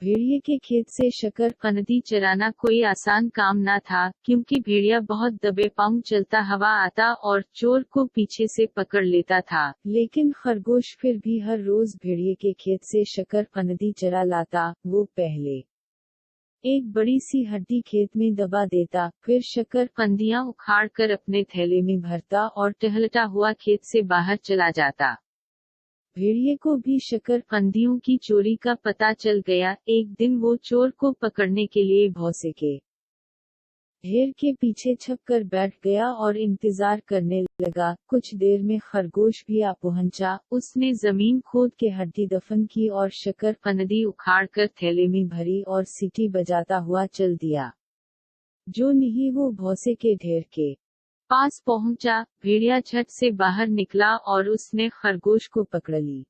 भेड़िए के खेत से शकरकंदी चराना कोई आसान काम न था, क्योंकि भेड़िया बहुत दबे पांव चलता हुआ आता और चोर को पीछे से पकड़ लेता था। लेकिन खरगोश फिर भी हर रोज भेड़िए के खेत से शकरकंदी चरा लाता। वो पहले एक बड़ी सी हड्डी खेत में दबा देता, फिर शकरकंदियां उखाड़ कर अपने थैले में भरता और टहलता हुआ खेत से बाहर चला जाता। भेड़िए को भी शकरकंदियों की चोरी का पता चल गया। एक दिन वो चोर को पकड़ने के लिए भौसे के ढेर के पीछे छपकर बैठ गया और इंतजार करने लगा। कुछ देर में खरगोश भी आ पहुंचा। उसने जमीन खोद के हड्डी दफन की और शकरकंदी उखाड़कर थैले में भरी और सीटी बजाता हुआ चल दिया। जो नहीं वो भौसे के ढेर के पास पहुंचा। भेड़िया झट से बाहर निकला और उसने खरगोश को पकड़ ली।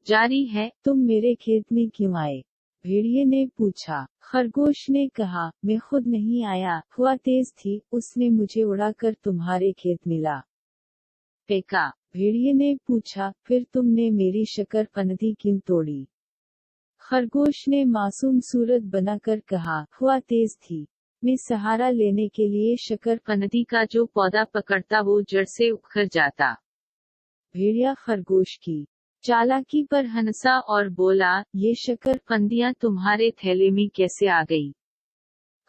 जारी है, तुम मेरे खेत में क्यों आए? भेड़िए ने पूछा। खरगोश ने कहा, मैं खुद नहीं आया, हवा तेज थी, उसने मुझे उड़ाकर तुम्हारे खेत में ला फेंका। भेड़िए ने पूछा, फिर तुमने मेरी शकरकंदी क्यों तोड़ी? खरगोश ने मासूम सूरत बनाकर कहा, हवा तेज थी, मैं सहारा लेने के लिए शकरकंदी का जो पौधा पकड़ता वो जड़ से उखड़ जाता। भेड़िया खरगोश की चालाकी पर हंसा और बोला, ये शकरकंदियां तुम्हारे थैले में कैसे आ गई?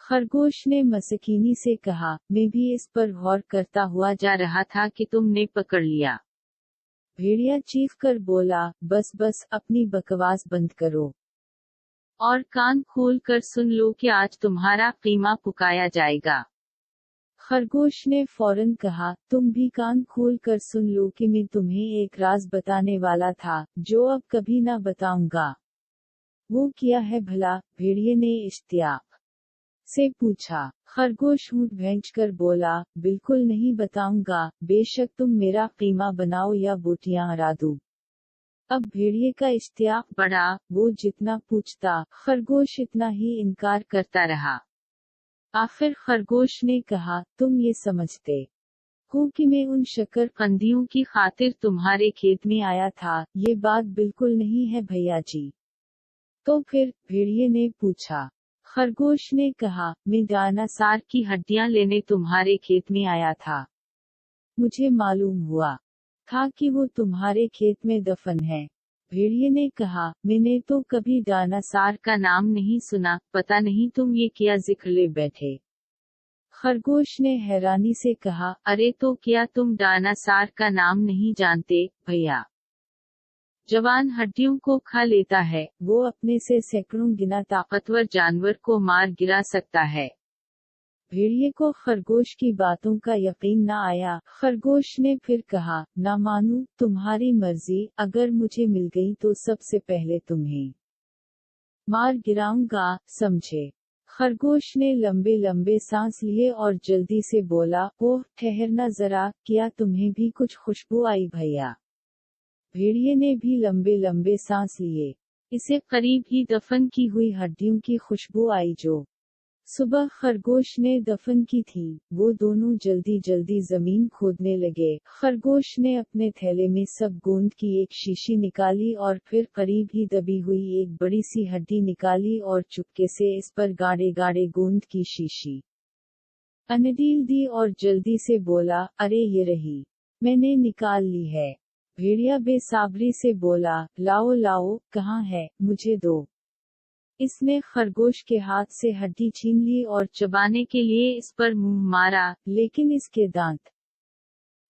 खरगोश ने मस्कीनी से कहा, मैं भी इस पर गौर करता हुआ जा रहा था कि तुमने पकड़ लिया। भेड़िया चीख कर बोला, बस बस, अपनी बकवास बंद करो और कान खोल कर सुन लो कि आज तुम्हारा कीमा पुकाया जाएगा। खरगोश ने फौरन कहा, तुम भी कान खोल कर सुन लो कि मैं तुम्हें एक राज बताने वाला था, जो अब कभी ना बताऊंगा। वो क्या है भला? भेड़िए ने इश्तियाक से पूछा। खरगोश ऊँट भैंच कर बोला, बिल्कुल नहीं बताऊंगा, बेशक तुम मेरा कीमा बनाओ या बोटियां अड़ा दो। अब भेड़िए का इश्तियाक बढ़ा। वो जितना पूछता, खरगोश इतना ही इनकार करता रहा। आखिर खरगोश ने कहा, तुम ये समझते हो कि मैं उन शकरकंदियों की खातिर तुम्हारे खेत में आया था? ये बात बिल्कुल नहीं है भैया जी। तो फिर? भेड़िए ने पूछा। खरगोश ने कहा, मैं डायनासोर की हड्डियां लेने तुम्हारे खेत में आया था। मुझे मालूम हुआ था कि वो तुम्हारे खेत में दफन है। भेड़िए ने कहा, मैंने तो कभी डायनासोर का नाम नहीं सुना, पता नहीं तुम ये क्या जिक्र ले बैठे। खरगोश ने हैरानी से कहा, अरे तो क्या तुम डायनासोर का नाम नहीं जानते भैया? जवान हड्डियों को खा लेता है, वो अपने से सैकड़ों गुना ताकतवर जानवर को मार गिरा सकता है। भेड़िए को खरगोश की बातों का यकीन न आया। खरगोश ने फिर कहा, ना मानू, तुम्हारी मर्जी, अगर मुझे मिल गई तो सबसे पहले तुम्हें मार गिराऊंगा, समझे? खरगोश ने लंबे लंबे सांस लिए और जल्दी से बोला, ओह ठहरना जरा, क्या तुम्हें भी कुछ खुशबू आई भैया? भेड़िए ने भी लंबे लंबे सांस लिए। इसे करीब ही दफन की हुई हड्डियों की खुशबू आई जो सुबह खरगोश ने दफन की थी। वो दोनों जल्दी जल्दी जमीन खोदने लगे। खरगोश ने अपने थैले में सब गोंद की एक शीशी निकाली और फिर करीब ही दबी हुई एक बड़ी सी हड्डी निकाली और चुपके से इस पर गाढ़े गाढ़े गोंद की शीशी अनडील दी और जल्दी से बोला, अरे ये रही, मैंने निकाल ली है। भेड़िया बेसाबरी से बोला, लाओ लाओ, कहाँ है, मुझे दो। इसने खरगोश के हाथ से हड्डी छीन ली और चबाने के लिए इस पर मुंह मारा, लेकिन इसके दांत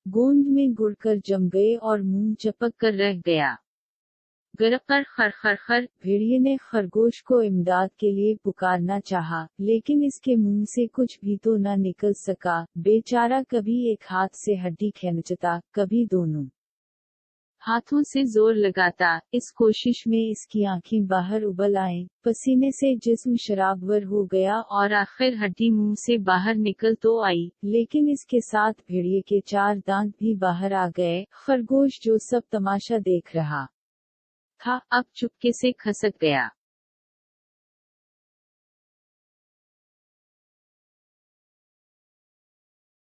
गोंद में गुड़कर जम गए और मुंह चपक कर रह गया। गरकर खर खर खर। भेड़िए ने खरगोश को इमदाद के लिए पुकारना चाहा, लेकिन इसके मुंह से कुछ भी तो न निकल सका। बेचारा कभी एक हाथ से हड्डी खींचता, कभी दोनों हाथों से जोर लगाता। इस कोशिश में इसकी आंखें बाहर उबल आईं, पसीने से जिस्म शराबवर हो गया और आखिर हड्डी मुंह से बाहर निकल तो आई, लेकिन इसके साथ भेड़िए के 4 दांत भी बाहर आ गए। खरगोश जो सब तमाशा देख रहा था, अब चुपके से खसक गया।